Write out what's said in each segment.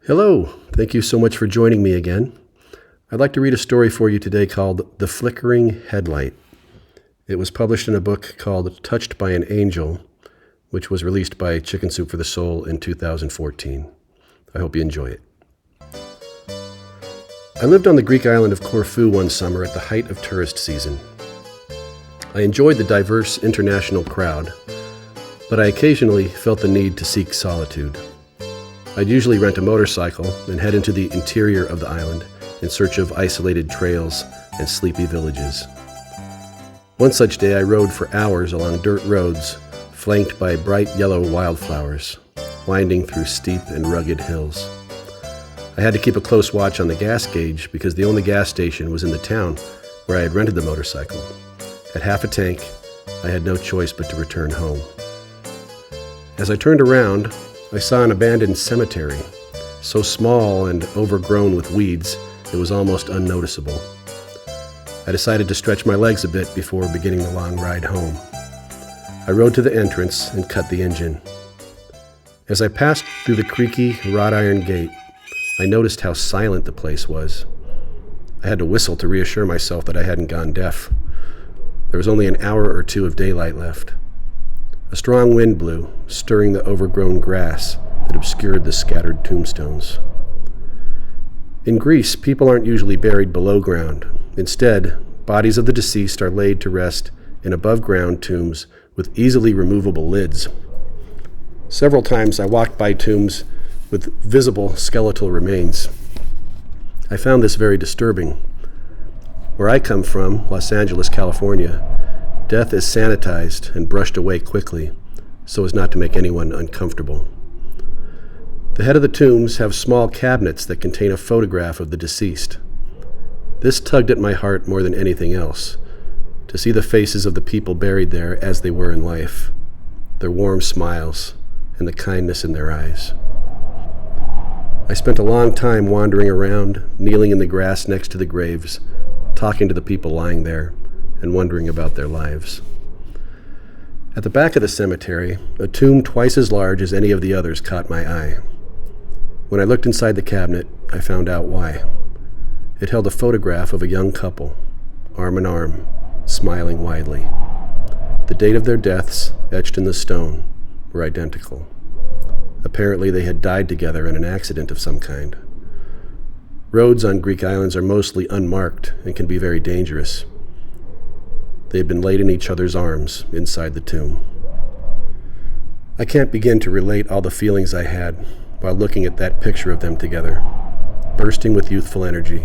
Hello, thank you so much for joining me again. I'd like to read a story for you today called The Flickering Headlight. It was published in a book called Touched by an Angel, which was released by Chicken Soup for the Soul in 2014. I hope you enjoy it. I lived on the Greek island of Corfu one summer at the height of tourist season. I enjoyed the diverse international crowd, but I occasionally felt the need to seek solitude. I'd usually rent a motorcycle and head into the interior of the island in search of isolated trails and sleepy villages. One such day I rode for hours along dirt roads flanked by bright yellow wildflowers, winding through steep and rugged hills. I had to keep a close watch on the gas gauge because the only gas station was in the town where I had rented the motorcycle. At half a tank, I had no choice but to return home. As I turned around, I saw an abandoned cemetery, so small and overgrown with weeds, it was almost unnoticeable. I decided to stretch my legs a bit before beginning the long ride home. I rode to the entrance and cut the engine. As I passed through the creaky wrought iron gate, I noticed how silent the place was. I had to whistle to reassure myself that I hadn't gone deaf. There was only an hour or two of daylight left. A strong wind blew, stirring the overgrown grass that obscured the scattered tombstones. In Greece, people aren't usually buried below ground. Instead, bodies of the deceased are laid to rest in above-ground tombs with easily removable lids. Several times I walked by tombs with visible skeletal remains. I found this very disturbing. Where I come from, Los Angeles, California, death is sanitized and brushed away quickly so as not to make anyone uncomfortable. The head of the tombs have small cabinets that contain a photograph of the deceased. This tugged at my heart more than anything else, to see the faces of the people buried there as they were in life, their warm smiles and the kindness in their eyes. I spent a long time wandering around, kneeling in the grass next to the graves, talking to the people lying there, and wondering about their lives. At the back of the cemetery, a tomb twice as large as any of the others caught my eye. When I looked inside the cabinet, I found out why. It held a photograph of a young couple, arm in arm, smiling widely. The date of their deaths, etched in the stone, were identical. Apparently they had died together in an accident of some kind. Roads on Greek islands are mostly unmarked and can be very dangerous. They had been laid in each other's arms inside the tomb. I can't begin to relate all the feelings I had while looking at that picture of them together, bursting with youthful energy,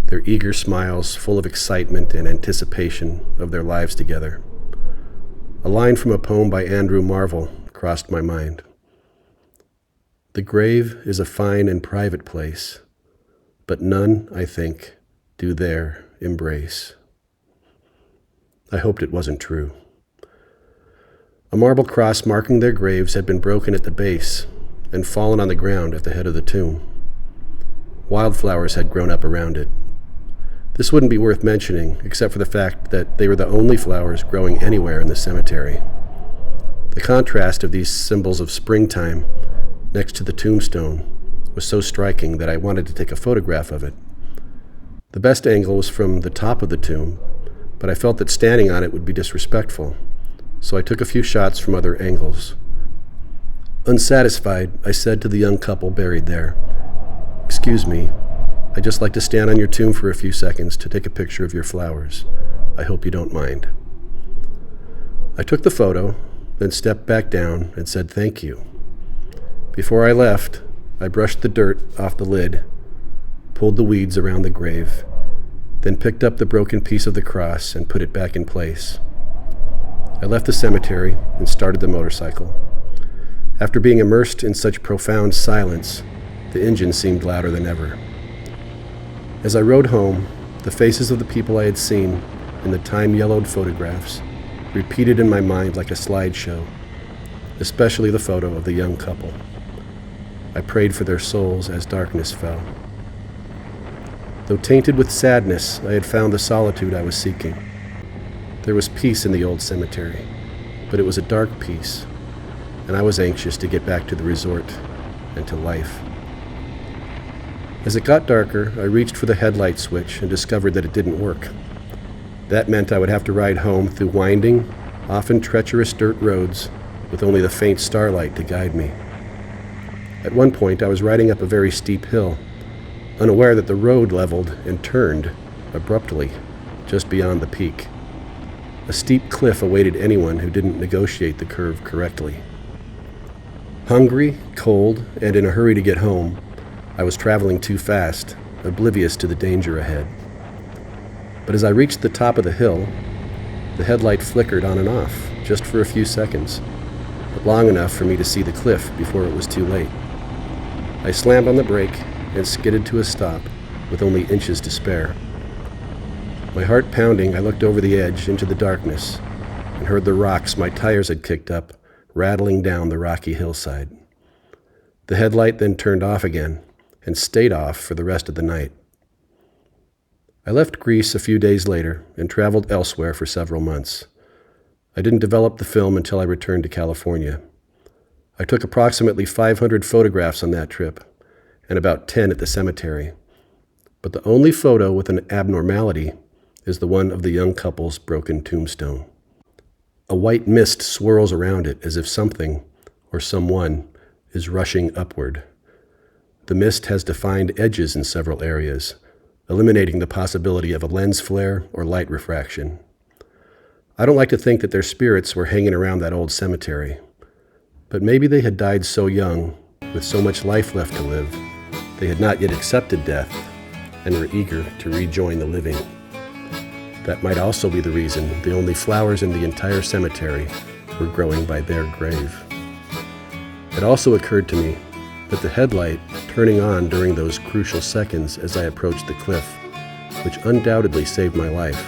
their eager smiles full of excitement and anticipation of their lives together. A line from a poem by Andrew Marvell crossed my mind. The grave is a fine and private place, but none, I think, do there embrace. I hoped it wasn't true. A marble cross marking their graves had been broken at the base and fallen on the ground at the head of the tomb. Wildflowers had grown up around it. This wouldn't be worth mentioning, except for the fact that they were the only flowers growing anywhere in the cemetery. The contrast of these symbols of springtime next to the tombstone was so striking that I wanted to take a photograph of it. The best angle was from the top of the tomb, but I felt that standing on it would be disrespectful, so I took a few shots from other angles. Unsatisfied, I said to the young couple buried there, "Excuse me, I'd just like to stand on your tomb for a few seconds to take a picture of your flowers. I hope you don't mind." I took the photo, then stepped back down and said thank you. Before I left, I brushed the dirt off the lid, pulled the weeds around the grave, then picked up the broken piece of the cross and put it back in place. I left the cemetery and started the motorcycle. After being immersed in such profound silence, the engine seemed louder than ever. As I rode home, the faces of the people I had seen in the time-yellowed photographs repeated in my mind like a slideshow, especially the photo of the young couple. I prayed for their souls as darkness fell. Though tainted with sadness, I had found the solitude I was seeking. There was peace in the old cemetery, but it was a dark peace, and I was anxious to get back to the resort and to life. As it got darker, I reached for the headlight switch and discovered that it didn't work. That meant I would have to ride home through winding, often treacherous dirt roads with only the faint starlight to guide me. At one point, I was riding up a very steep hill, unaware that the road leveled and turned abruptly just beyond the peak. A steep cliff awaited anyone who didn't negotiate the curve correctly. Hungry, cold, and in a hurry to get home, I was traveling too fast, oblivious to the danger ahead. But as I reached the top of the hill, the headlight flickered on and off, just for a few seconds, but long enough for me to see the cliff before it was too late. I slammed on the brake and skidded to a stop with only inches to spare. My heart pounding, I looked over the edge into the darkness and heard the rocks my tires had kicked up rattling down the rocky hillside. The headlight then turned off again and stayed off for the rest of the night. I left Greece a few days later and traveled elsewhere for several months. I didn't develop the film until I returned to California. I took approximately 500 photographs on that trip, and about 10 at the cemetery. But the only photo with an abnormality is the one of the young couple's broken tombstone. A white mist swirls around it as if something, or someone, is rushing upward. The mist has defined edges in several areas, eliminating the possibility of a lens flare or light refraction. I don't like to think that their spirits were hanging around that old cemetery, but maybe they had died so young, with so much life left to live, they had not yet accepted death and were eager to rejoin the living. That might also be the reason the only flowers in the entire cemetery were growing by their grave. It also occurred to me that the headlight turning on during those crucial seconds as I approached the cliff, which undoubtedly saved my life,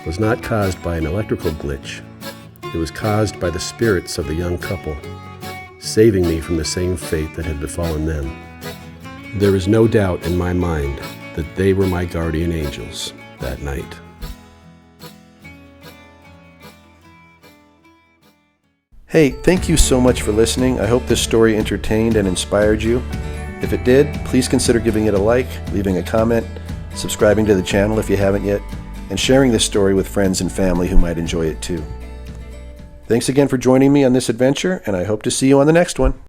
was not caused by an electrical glitch. It was caused by the spirits of the young couple, saving me from the same fate that had befallen them. There is no doubt in my mind that they were my guardian angels that night. Hey, thank you so much for listening. I hope this story entertained and inspired you. If it did, please consider giving it a like, leaving a comment, subscribing to the channel if you haven't yet, and sharing this story with friends and family who might enjoy it too. Thanks again for joining me on this adventure, and I hope to see you on the next one.